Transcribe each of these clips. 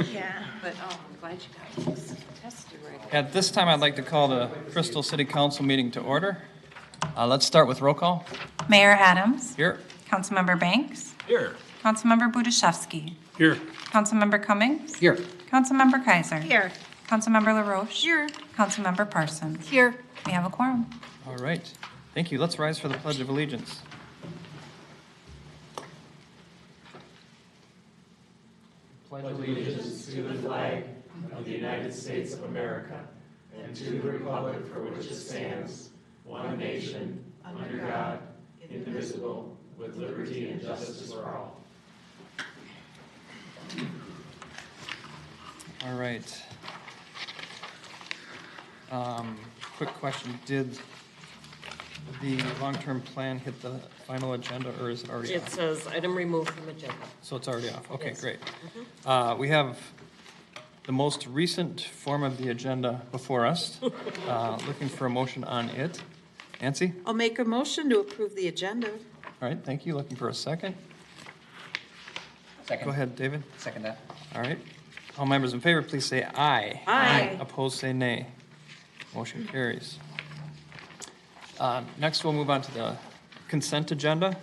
Yeah. But, oh, I'm glad you got tested right. At this time, I'd like to call the Crystal City Council meeting to order. Let's start with roll call. Mayor Adams. Here. Councilmember Banks. Here. Councilmember Budashevsky. Here. Councilmember Cummings. Here. Councilmember Kaiser. Here. Councilmember LaRoche. Here. Councilmember Parsons. Here. We have a quorum. All right. Thank you. Let's rise for the Pledge of Allegiance. Pledge allegiance to the flag of the United States of America and to the republic for which it stands, one nation, under God, indivisible, with liberty and justice for all. All right. Quick question. Did the long-term plan hit the final agenda, or is it already It off? says item removed from agenda. So it's already off. Okay, Yes. great. We have the most recent form of the agenda before us. Looking for a motion on it. Nancy? I'll make a motion to approve the agenda. All right, thank you. Looking for a second. Second. Go ahead, David. Second that. All right. All members in favor, please say aye. Aye. Opposed, say nay. Motion carries. Next, we'll move on to the consent agenda.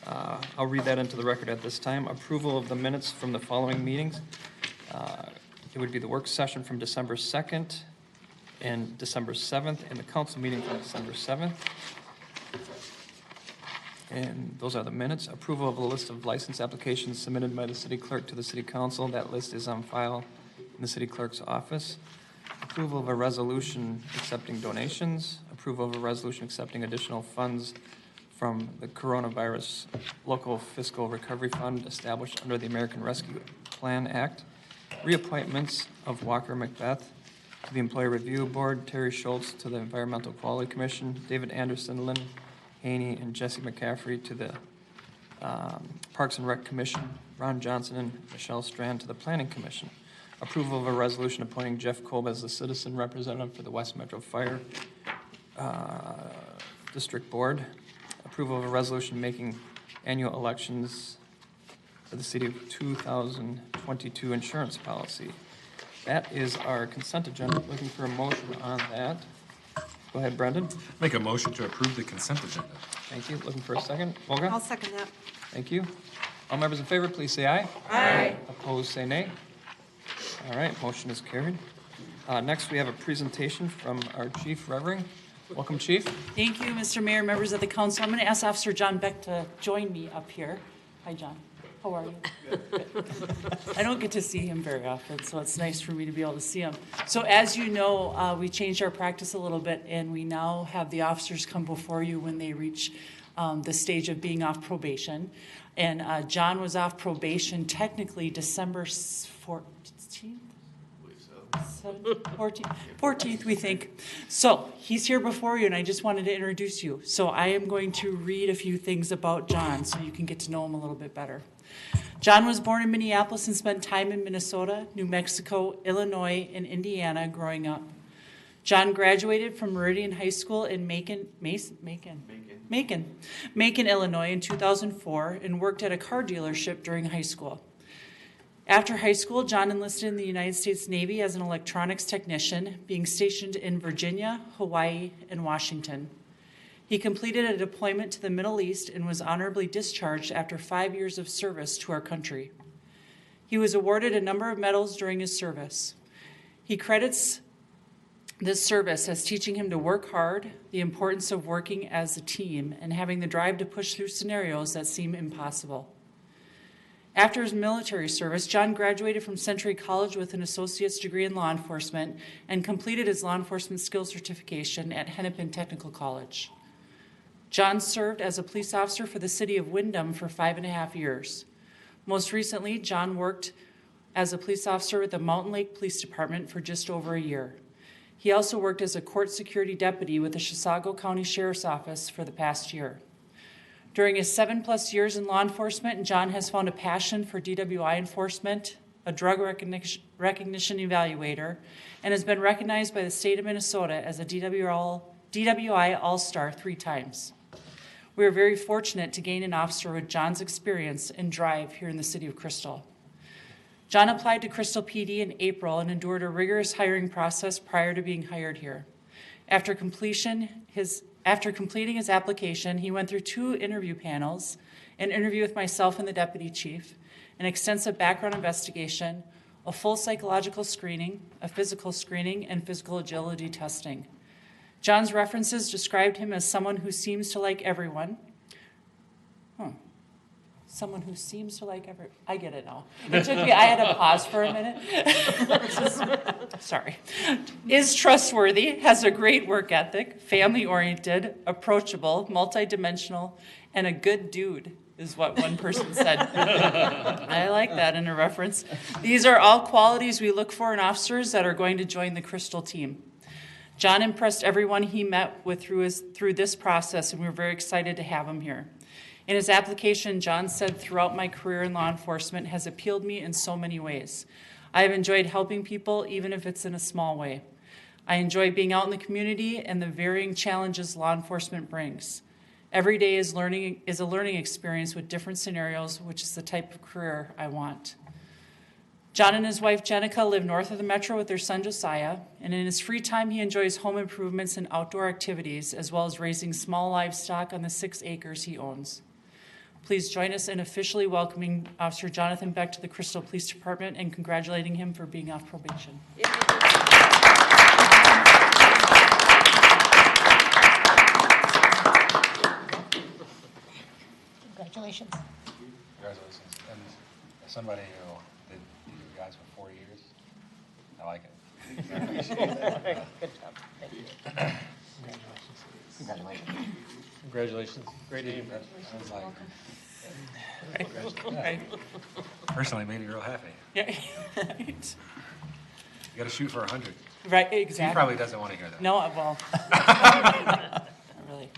I'll read that into the record at this time. Approval of the minutes from the following meetings. It would be the work session from December 2nd and December 7th, and the council meeting from December 7th. And those are the minutes. Approval of a list of license applications submitted by the city clerk to the city council. That list is on file in the city clerk's office. Approval of a resolution accepting donations. Approval of a resolution accepting additional funds from the Coronavirus Local Fiscal Recovery Fund established under the American Rescue Plan Act. Reappointments of Walker MacBeath to the Employee Review Board, Terri Schultz to the Environmental Quality Commission, David Anderson, Lynn, Haney, and Jesse McCaffrey to the Parks and Rec Commission, Ron Johnson and Michelle Strand to the Planning Commission. Approval of a resolution appointing Jeff Kolb as the citizen representative for the West Metro Fire District Board. Approval of a resolution making annual elections for the city of 2022 insurance policy. That is our consent agenda. Looking for a motion on that. Go ahead, Brendan. Make a motion to approve the consent agenda. Thank you. Looking for a second. Olga? I'll second that. Thank you. All members in favor, please say aye. Aye. Opposed, say nay. All right, motion is carried. Next, we have a presentation from our Chief Revering. Welcome, Chief. Thank you, Mr. Mayor, members of the council. I'm going to ask Officer John Beck to join me up here. Hi, John. How are you? Good. I don't get to see him very often, so it's nice for me to be able to see him. So as you know, we changed our practice a little bit, and we now have the officers come before you when they reach the stage of being off probation. And John was off probation technically December 14th? 14th, we think. So he's here before you, and I just wanted to introduce you. So I am going to read a few things about John so you can get to know him a little bit better. John was born in Minneapolis and spent time in Minnesota, New Mexico, Illinois, and Indiana growing up. John graduated from Meridian High School in Macon, Illinois in 2004 and worked at a car dealership during high school. After high school, John enlisted in the United States Navy as an electronics technician, being stationed in Virginia, Hawaii, and Washington. He completed a deployment to the Middle East and was honorably discharged after 5 years of service to our country. He was awarded a number of medals during his service. He credits this service as teaching him to work hard, the importance of working as a team, and having the drive to push through scenarios that seem impossible. After his military service, John graduated from Century College with an associate's degree in law enforcement and completed his law enforcement skills certification at Hennepin Technical College. John served as a police officer for the city of Windham for 5.5 years. Most recently, John worked as a police officer at the Mountain Lake Police Department for just over a year. He also worked as a court security deputy with the Chisago County Sheriff's Office for the past year. During his 7+ years in law enforcement, John has found a passion for DWI enforcement, a drug recognition evaluator, and has been recognized by the state of Minnesota as a DWI All-Star 3 times. We are very fortunate to gain an officer with John's experience and drive here in the city of Crystal. John applied to Crystal PD in April and endured a rigorous hiring process prior to being hired here. After completing his application, he went through 2 interview panels, an interview with myself and the deputy chief, an extensive background investigation, a full psychological screening, a physical screening, and physical agility testing. John's references described him as someone who seems to like everyone. Someone who seems to like everyone. I get it now. It took me, I had to pause for a minute. Sorry. Is trustworthy, has a great work ethic, family-oriented, approachable, multidimensional, and a good dude, is what one person said. I like that in a reference. These are all qualities we look for in officers that are going to join the Crystal team. John impressed everyone he met with through this process, and we're very excited to have him here. In his application, John said, "Throughout my career in law enforcement has appealed me in so many ways. I have enjoyed helping people, even if it's in a small way. I enjoy being out in the community and the varying challenges law enforcement brings. Every day is a learning experience with different scenarios, which is the type of career I want." John and his wife Jenica live north of the metro with their son Josiah, and in his free time he enjoys home improvements and outdoor activities, as well as raising small livestock on the 6 acres he owns. Please join us in officially welcoming Officer Jonathan Beck to the Crystal Police Department and congratulating him for being off probation. Congratulations. Congratulations. And as somebody who did you guys for 4 years, I like it. Good job. Thank you. Congratulations. Congratulations. Great name. Sounds like, Right. personally made me real happy. Yeah. Right. You got to shoot for 100. Right, He exactly. probably doesn't want to hear that. No, well, not really.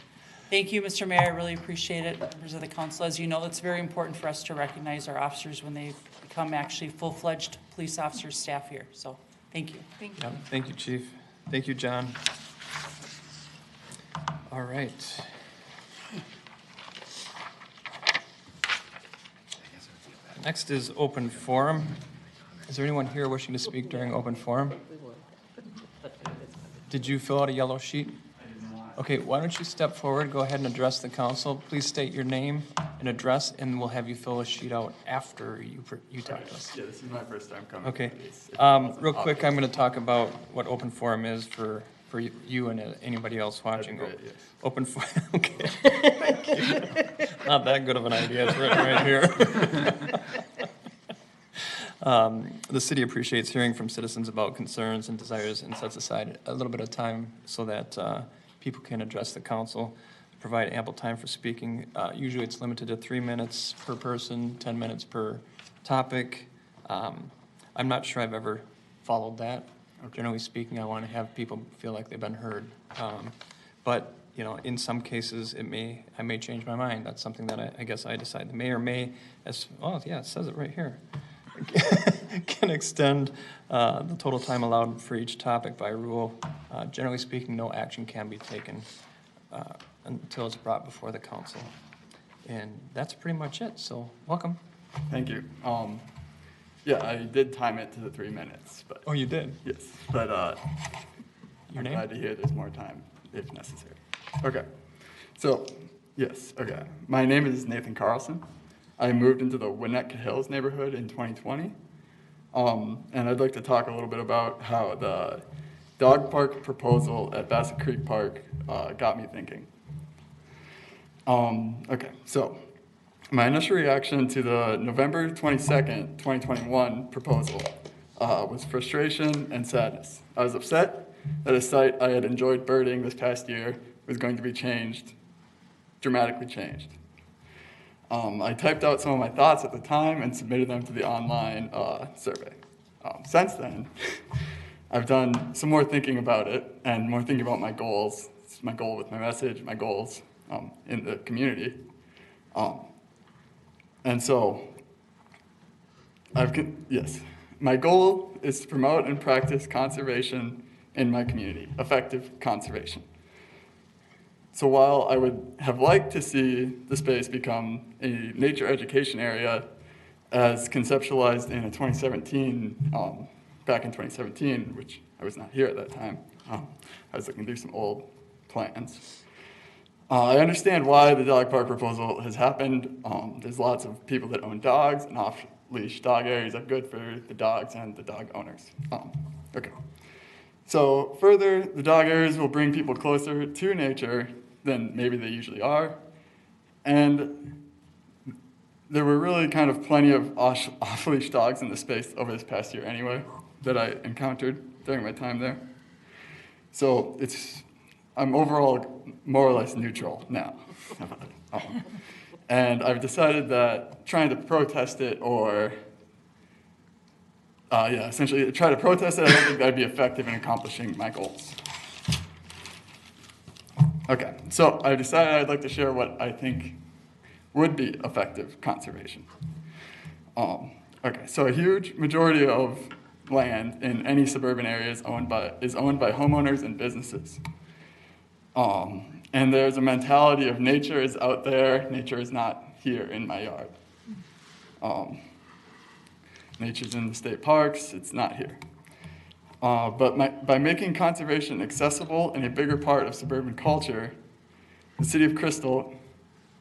Thank you, Mr. Mayor. I really appreciate it. Members of the council, as you know, it's very important for us to recognize our officers when they become actually full-fledged police officers, staff here. So, thank you. Yeah, thank you, Chief. Thank you, John. All right. Next is open forum. Is there anyone here wishing to speak during open forum? Did you fill out a yellow sheet? Okay, why don't you step forward, go ahead and address the council. Please state your name and address, and we'll have you fill a sheet out after you talk to us. Yeah, this is my first time coming. Okay. It's Real quick, I'm going to talk about what open forum is for you and anybody else watching. That'd be great, yes. Open forum, okay. Not that good of an idea, it's written right here. The city appreciates hearing from citizens about concerns and desires and sets aside a little bit of time so that people can address the council, provide ample time for speaking. Usually it's limited to 3 minutes per person, 10 minutes per topic. I'm not sure I've ever followed that. Generally speaking, I want to have people feel like they've been heard. But, you know, in some cases, I may change my mind. That's something that I guess I decide. The mayor may, it says it right here, can extend the total time allowed for each topic by rule. Generally speaking, no action can be taken until it's brought before the council. And that's pretty much it, so welcome. Thank you. Yeah, I did time it to the 3 minutes, but. Oh, you did? Yes, but Your I'm name? glad to hear there's more time if necessary. Okay, so, yes, okay. My name is Nathan Carlson. I moved into the Winnetka Hills neighborhood in 2020. And I'd like to talk a little bit about how the dog park proposal at Bassett Creek Park got me thinking. Okay, so my initial reaction to the November 22nd, 2021 proposal was frustration and sadness. I was upset that a site I had enjoyed birding this past year was going to be changed, dramatically changed. I typed out some of my thoughts at the time and submitted them to the online survey. Since then, I've done some more thinking about it and more thinking about my goals. It's my goal with my message, my goals in the community. And so, yes, my goal is to promote and practice conservation in my community, effective conservation. So while I would have liked to see the space become a nature education area as conceptualized in a 2017, back in 2017, which I was not here at that time. I was looking through some old plans. I understand why the dog park proposal has happened. There's lots of people that own dogs, and off-leash dog areas are good for the dogs and the dog owners. Okay. So further, the dog areas will bring people closer to nature than maybe they usually are. And there were really kind of plenty of off-leash dogs in the space over this past year anyway that I encountered during my time there. So I'm overall more or less neutral now. And I've decided that trying to protest it or, essentially try to protest it, I don't think that'd be effective in accomplishing my goals. Okay, so I decided I'd like to share what I think would be effective conservation. Okay, so a huge majority of land in any suburban area is owned by homeowners and businesses. And there's a mentality of nature is out there, nature is not here in my yard. Nature's in the state parks, it's not here. But by making conservation accessible and a bigger part of suburban culture, the city of Crystal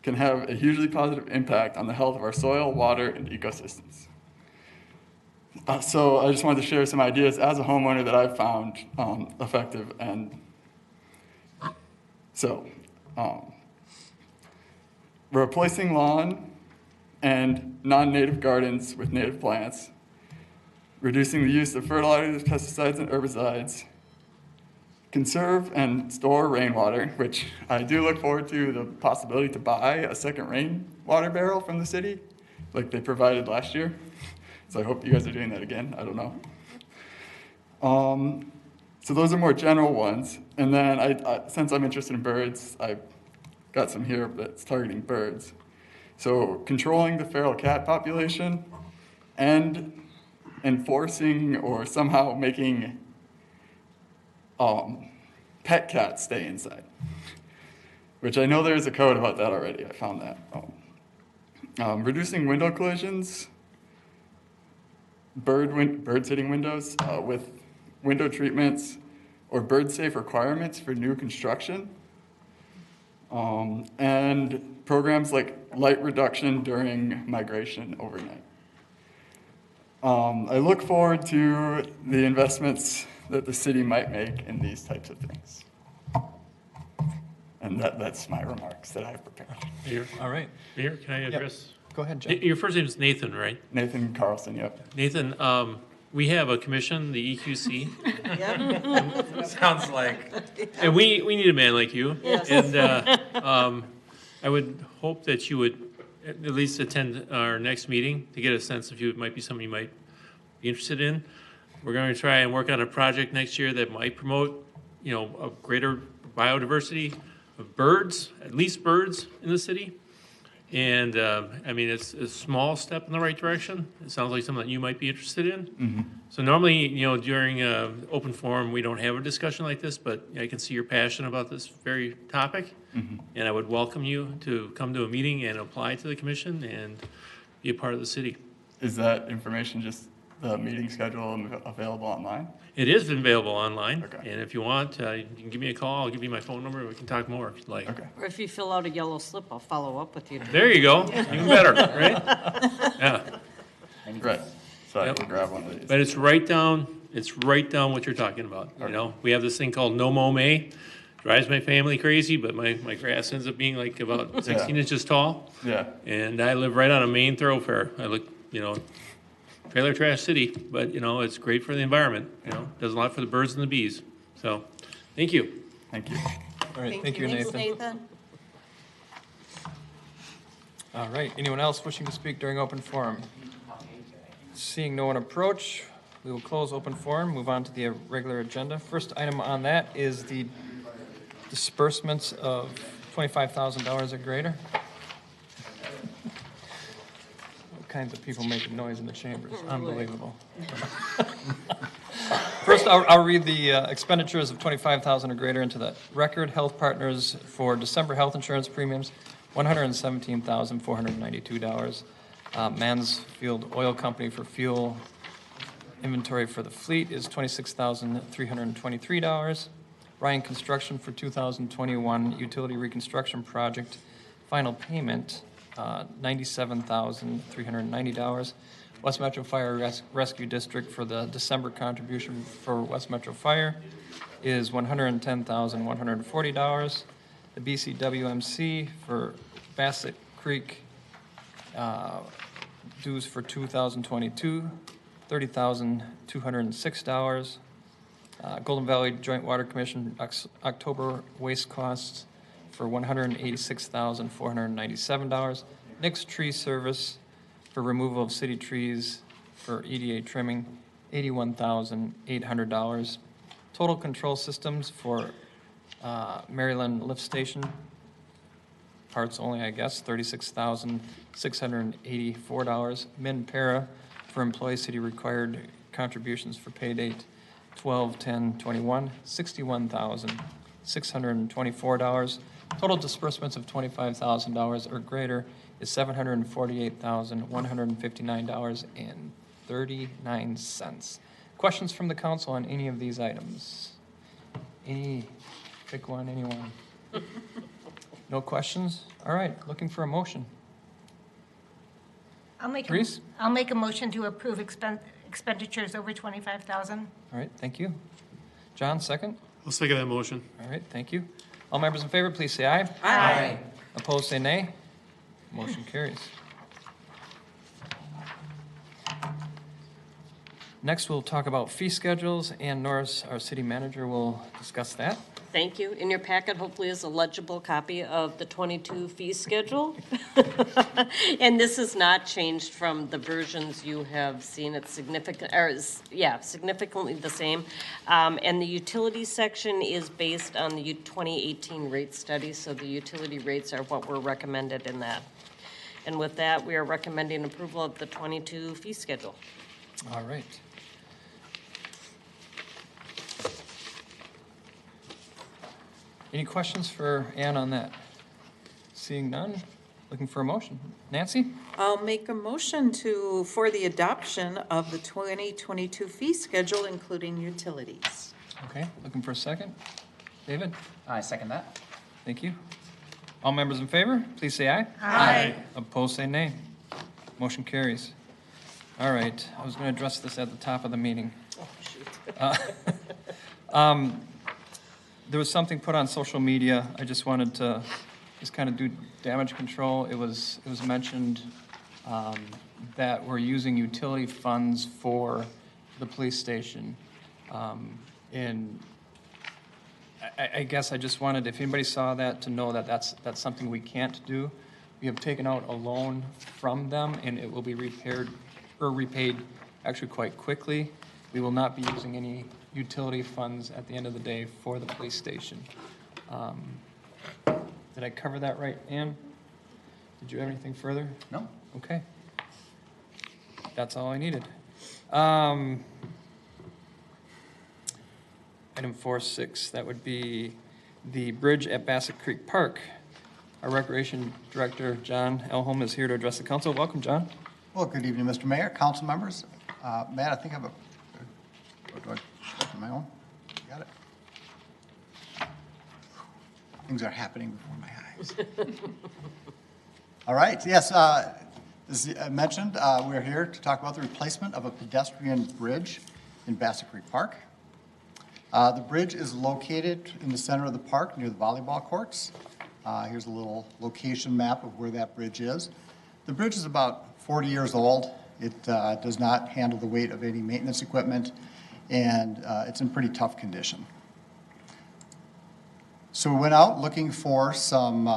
can have a hugely positive impact on the health of our soil, water, and ecosystems. So I just wanted to share some ideas as a homeowner that I've found effective. And so replacing lawn and non-native gardens with native plants, reducing the use of fertilizers, pesticides, and herbicides, conserve and store rainwater, which I do look forward to the possibility to buy a second rainwater barrel from the city, like they provided last year. So I hope you guys are doing that again. I don't know. So those are more general ones. And then since I'm interested in birds, I've got some here that's targeting birds. So controlling the feral cat population and enforcing or somehow making pet cats stay inside, which I know there's a code about that already. I found that. Reducing window collisions, bird sitting windows with window treatments or bird safe requirements for new construction, and programs like light reduction during migration overnight. I look forward to the investments that the city might make in these types of things. And that's my remarks that I've prepared. Mayor, All right. Mayor, can I address? Go ahead, Jim. Your first name is Nathan, right? Nathan Carlson, yep. Nathan, we have a commission, the EQC, Sounds like. and we need a man like you. Yes. And I would hope that you would at least attend our next meeting to get a sense if it might be something you might be interested in. We're going to try and work on a project next year that might promote, a greater biodiversity of birds, at least birds in the city. And, it's a small step in the right direction. It sounds like something that you might be interested in. Mm-hmm. So normally, during open forum, we don't have a discussion like this, but I can see your passion about this very topic. Mm-hmm. And I would welcome you to come to a meeting and apply to the commission and be a part of the city. Is that information just the meeting schedule available online? It is available online. Okay. And if you want, you can give me a call. I'll give you my phone number and we can talk more if you'd like. Okay. Or if you fill out a yellow slip, I'll follow up with you. There you go. Even better, right? Yeah. Right. So I Yep. can grab one of these. But it's right down what you're talking about, We have this thing called no mow May. Drives my family crazy, but my grass ends up being like about 16 inches tall. Yeah. And I live right on a main thoroughfare. I look, trailer trash city, but, it's great for the environment, does a lot for the birds and the bees. So, thank you. Thank you. All right, thank you, Thanks, Nathan. All right, anyone else wishing to speak during open forum? Seeing no one approach, we will close open forum, move on to the regular agenda. First item on that is the disbursements of $25,000 or greater. All kinds of people making noise in the chambers, unbelievable. First, I'll read the expenditures of $25,000 or greater into the record. Health Partners for December health insurance premiums, $117,492. Mansfield Oil Company for fuel inventory for the fleet is $26,323. Ryan Construction for 2021 utility reconstruction project, final payment, $97,390. West Metro Fire Rescue District for the December contribution for West Metro Fire is $110,140. The BCWMC for Bassett Creek dues for 2022, $30,206. Golden Valley Joint Water Commission October waste costs for $186,497. Nick's Tree Service for removal of city trees for EDA trimming, $81,800. Total Control Systems for Maryland Lift Station, parts only, I guess, $36,684. Min Para for employee city required contributions for pay date 12/10/21, $61,624. Total disbursements of $25,000 or greater is $748,159.39. Questions from the council on any of these items? Pick one, anyone? No questions? All right, looking for a motion. I'll make Therese? I'll make a motion to approve expenditures over 25,000. All right, thank you. John, second? I'll second that motion. All right, thank you. All members in favor, please say aye. Aye. Opposed, say nay. Motion carries. Next, we'll talk about fee schedules. Ann Norris, our city manager, will discuss that. Thank you. In your packet, hopefully, is a legible copy of the 22 fee schedule. And this is not changed from the versions you have seen. It's significantly the same. And the utility section is based on the 2018 rate study, so the utility rates are what were recommended in that. And with that, we are recommending approval of the 22 fee schedule. All right. Any questions for Ann on that? Seeing none, looking for a motion. Nancy? I'll make a motion for the adoption of the 2022 fee schedule, including utilities. Okay, looking for a second. David? I second that. Thank you. All members in favor, please say aye. Aye. Opposed, say nay. Motion carries. All right, I was going to address this at the top of the meeting. Oh, shoot. There was something put on social media. I just wanted to just kind of do damage control. It was mentioned that we're using utility funds for the police station. And I guess I just wanted, if anybody saw that, to know that that's something we can't do. We have taken out a loan from them, and it will be repaid actually quite quickly. We will not be using any utility funds at the end of the day for the police station. Did I cover that right, Ann? Did you have anything further? No. Okay. That's all I needed. Item 4.6, that would be the bridge at Bassett Creek Park. Our Recreation Director, John Elholm, is here to address the council. Welcome, John. Well, good evening, Mr. Mayor, council members. Matt, I think I have do I start on my own? Got it. Things are happening before my eyes. All right, yes, as I mentioned, we're here to talk about the replacement of a pedestrian bridge in Bassett Creek Park. The bridge is located in the center of the park near the volleyball courts. Here's a little location map of where that bridge is. The bridge is about 40 years old. It does not handle the weight of any maintenance equipment, and it's in pretty tough condition. So we went out looking for some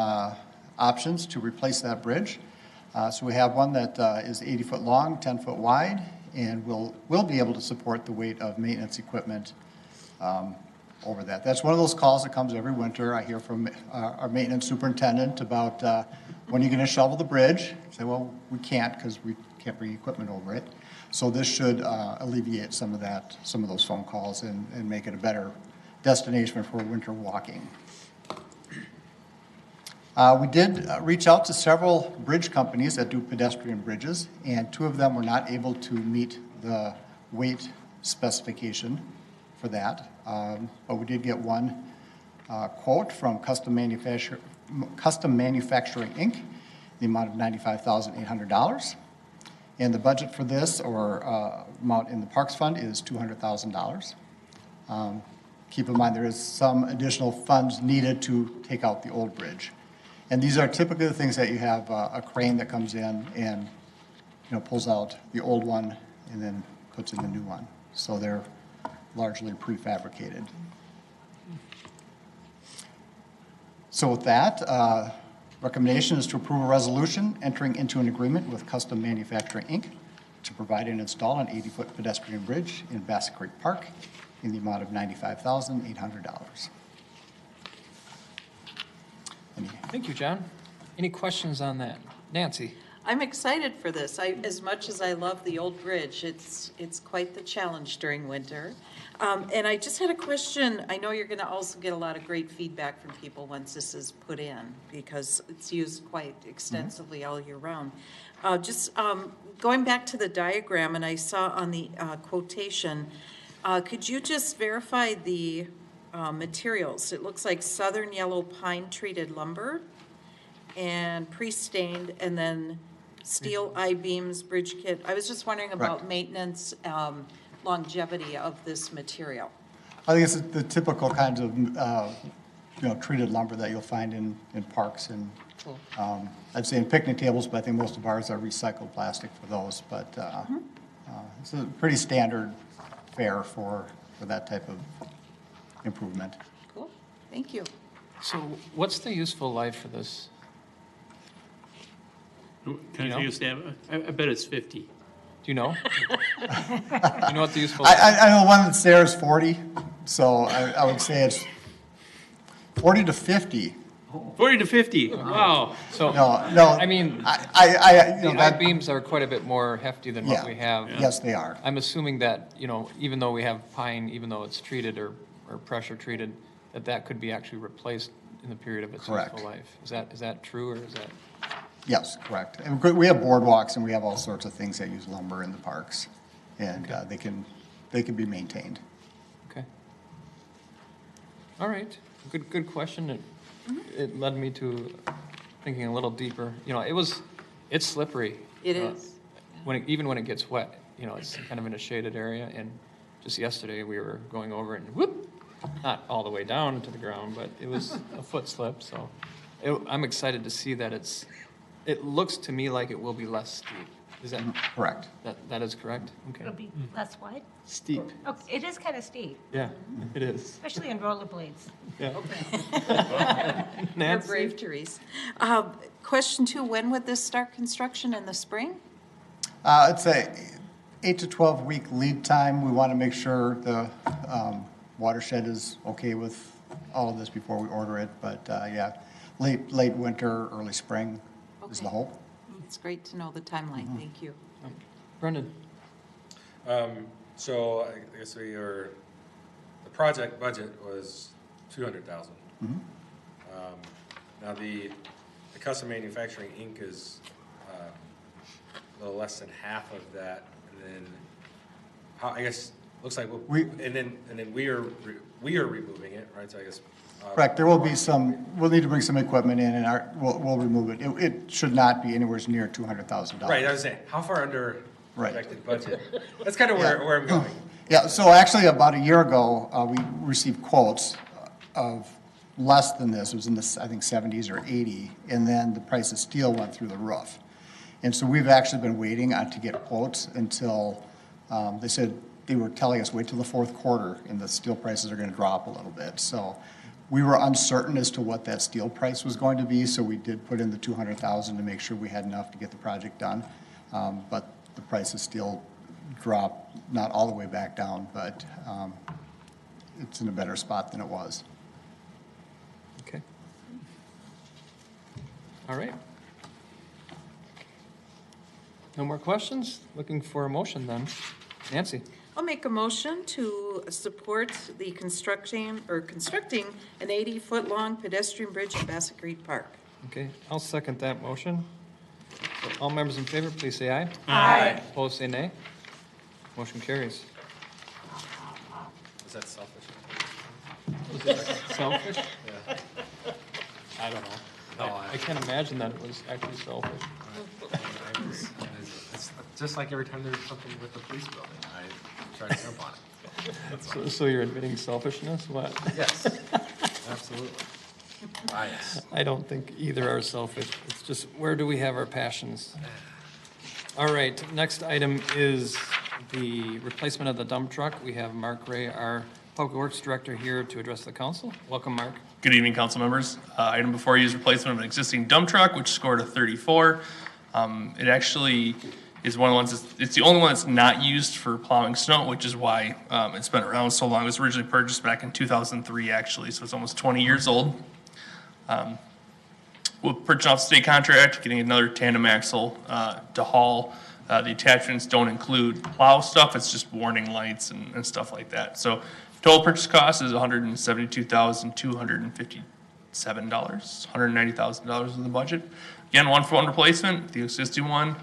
options to replace that bridge. So we have one that is 80 foot long, 10 foot wide, and will be able to support the weight of maintenance equipment over that. That's one of those calls that comes every winter. I hear from our maintenance superintendent about when are you going to shovel the bridge? I say, well, we can't because we can't bring equipment over it. So this should alleviate some of those phone calls and make it a better destination for winter walking. We did reach out to several bridge companies that do pedestrian bridges, and 2 of them were not able to meet the weight specification for that. But we did get one quote from Custom Manufacturing, Inc., the amount of $95,800. And the budget for this, or amount in the Parks Fund, is $200,000. Keep in mind, there is some additional funds needed to take out the old bridge. And these are typically the things that you have a crane that comes in and, pulls out the old one and then puts in the new one. So they're largely prefabricated. So with that, recommendation is to approve a resolution entering into an agreement with Custom Manufacturing, Inc. to provide and install an 80-foot pedestrian bridge in Bassett Creek Park in the amount of $95,800. Thank you, John. Any questions on that? Nancy? I'm excited for this. As much as I love the old bridge, it's quite the challenge during winter. And I just had a question. I know you're going to also get a lot of great feedback from people once this is put in, because it's used quite extensively all year round. Going back to the diagram, and I saw on the quotation, could you just verify the materials? It looks like southern yellow pine treated lumber and pre-stained, and then steel I-beams, bridge kit. I was just wondering about maintenance, longevity of this material. I think it's the typical kinds of, treated lumber that you'll find in parks and, I'd say in picnic tables, but I think most of ours are recycled plastic for those. But it's a pretty standard fare for that type of improvement. Cool, thank you. So what's the useful life for this? Can I take a stab? I bet it's 50. Do you know? Do you know what the useful life? I know the one that's there is 40, so I would say it's 40 to 50. 40 to 50, wow. So, No, I mean, the I-beams are quite a bit more hefty than what we have. Yes, they are. I'm assuming that, even though we have pine, even though it's treated or pressure treated, that could be actually replaced in the period of its useful life. Is that true, or is that? Yes, correct. And we have boardwalks and we have all sorts of things that use lumber in the parks, and they can be maintained. Okay. All right. Good question. It led me to thinking a little deeper. It's slippery. It is. Even when it gets wet, it's kind of in a shaded area. And just yesterday we were going over it and whoop, not all the way down to the ground, but it was a foot slip. So I'm excited to see that it looks to me like it will be less steep. Is that correct? That is correct? Okay. It'll be less wide? Steep. Oh, it is kind of steep, Yeah, it is. especially in rollerblades. Yeah. You're Nancy? brave, Therese. Question 2, when would this start construction, in the spring? It's a 8 to 12 week lead time. We want to make sure the watershed is okay with all of this before we order it. But late winter, early spring is the hope. It's great to know the timeline. Thank you. Brendan? So I guess the project budget was $200,000. Now the Custom Manufacturing, Inc. is a little less than half of that, and then I guess looks like and then we are removing it, right? So I guess. Correct. There will be we'll need to bring some equipment in, and we'll remove it. It should not be anywhere near $200,000. Right. I was saying, how far under Right. projected budget? That's kind of where I'm going. Yeah. So actually, about a year ago, we received quotes of less than this. It was in the, I think, 70s or 80, and then the price of steel went through the roof. And so we've actually been waiting to get quotes until they said they were telling us wait till the fourth quarter, and the steel prices are going to drop a little bit. So we were uncertain as to what that steel price was going to be, so we did put in the $200,000 to make sure we had enough to get the project done. But the price of steel dropped, not all the way back down, but it's in a better spot than it was. Okay. All right. No more questions? Looking for a motion then. Nancy? I'll make a motion to support the constructing an 80-foot-long pedestrian bridge in Bassett Creek Park. Okay, I'll second that motion. So all members in favor, please say aye. Aye. Opposed, say nay. Motion carries. Is that selfish? Selfish? I don't know. No, I can't imagine that it was actually selfish. it's just like every time there's something with the police building, I try to jump on it. So you're admitting selfishness? What? Yes, absolutely. Bias. I don't think either are selfish. It's just, where do we have our passions? All right, next item is the replacement of the dump truck. We have Mark Ray, our Public Works Director, here to address the council. Welcome, Mark. Good evening, council members. Item before you is replacement of an existing dump truck, which scored a 34. It actually is one of the ones, it's the only one that's not used for plowing snow, which is why it's been around so long. It was originally purchased back in 2003, actually, so it's almost 20 years old. We'll purchase off state contract, getting another tandem axle to haul. The attachments don't include plow stuff, it's just warning lights and stuff like that. So total purchase cost is $172,257, $190,000 in the budget. Again, 1-for-1 replacement, the existing one.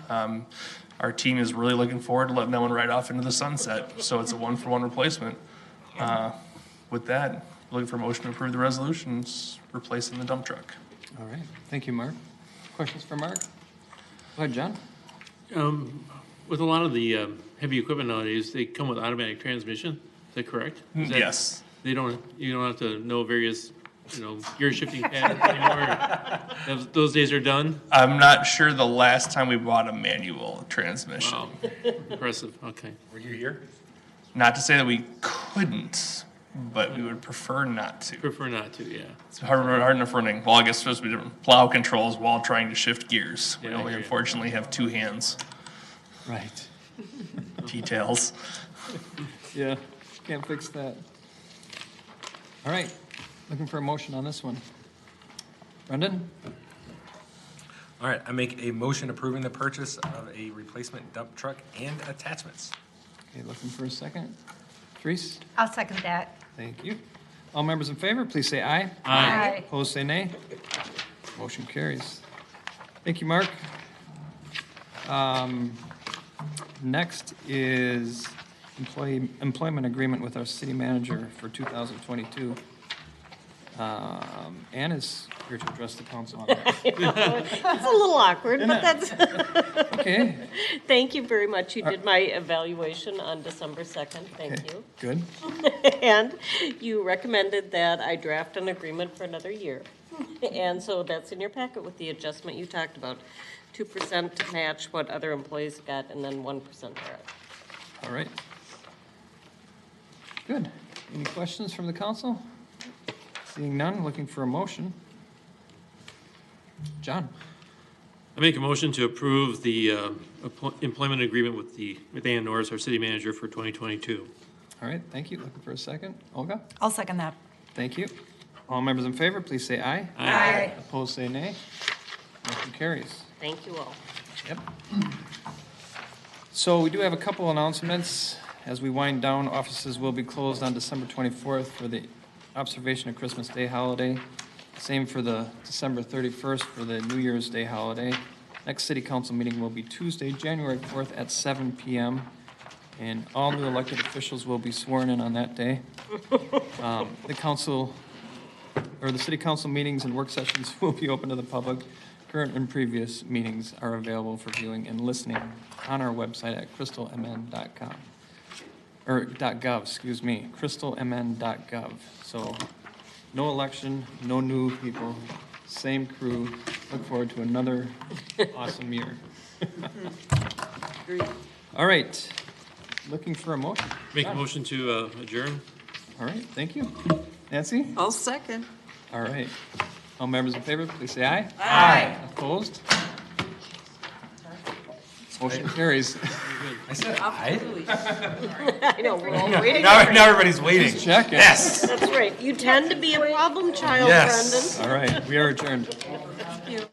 Our team is really looking forward to letting that one ride off into the sunset. So it's a 1-for-1 replacement. With that, looking for a motion to approve the resolutions replacing the dump truck. All right, thank you, Mark. Questions for Mark? Go ahead, John. With a lot of the heavy equipment nowadays, they come with automatic transmission. Is that correct? Is that- Yes. You don't have to know various, gear shifting patterns anymore. Those days are done. I'm not sure the last time we bought a manual transmission. Wow, impressive. Okay. Were you here? Not to say that we couldn't, but we would prefer not to. Prefer not to. Yeah. It's hard enough running. Well, I guess it's supposed to be different plow controls while trying to shift gears. We Yeah, I only hear you. unfortunately have two hands. Right. Details. Yeah, can't fix that. All right, looking for a motion on this one. Brendan? All right, I make a motion approving the purchase of a replacement dump truck and attachments. Okay, looking for a second. Therese? I'll second that. Thank you. All members in favor, please say aye. Aye. Opposed, say nay. Motion carries. Thank you, Mark. Next is employment agreement with our city manager for 2022. Ann is here to address the council on that. It's a little awkward, but that's, Okay, thank you very much. You did my evaluation on December 2nd. Thank okay, you. good. And you recommended that I draft an agreement for another year. And so that's in your packet with the adjustment you talked about. 2% to match what other employees got, and then 1% merit. All right. Good. Any questions from the council? Seeing none, looking for a motion. John? I make a motion to approve the employment agreement with Ann Norris, our city manager, for 2022. All right, thank you. Looking for a second. Olga? I'll second that. Thank you. All members in favor, please say aye. Aye. Opposed, say nay. Motion carries. Thank you all. Yep. So we do have a couple announcements. As we wind down, offices will be closed on December 24th for the observation of Christmas Day holiday. Same for the December 31st for the New Year's Day holiday. Next city council meeting will be Tuesday, January 4th at 7 p.m. And all new elected officials will be sworn in on that day. The city council meetings and work sessions will be open to the public. Current and previous meetings are available for viewing and listening on our website at crystalmn.com. Or .gov, excuse me, crystalmn.gov. So no election, no new people, same crew. Look forward to another awesome year. All right, looking for a motion. Make a motion to adjourn. All right, thank you. Nancy? I'll second. All right. All members in favor, please say aye. Aye. Opposed? Motion carries. I said aye. I know, we're all waiting. Now everybody's waiting. Just checking. Yes. That's right. You tend to be a problem child, Yes. Brendan. All right, we are adjourned. Thank you.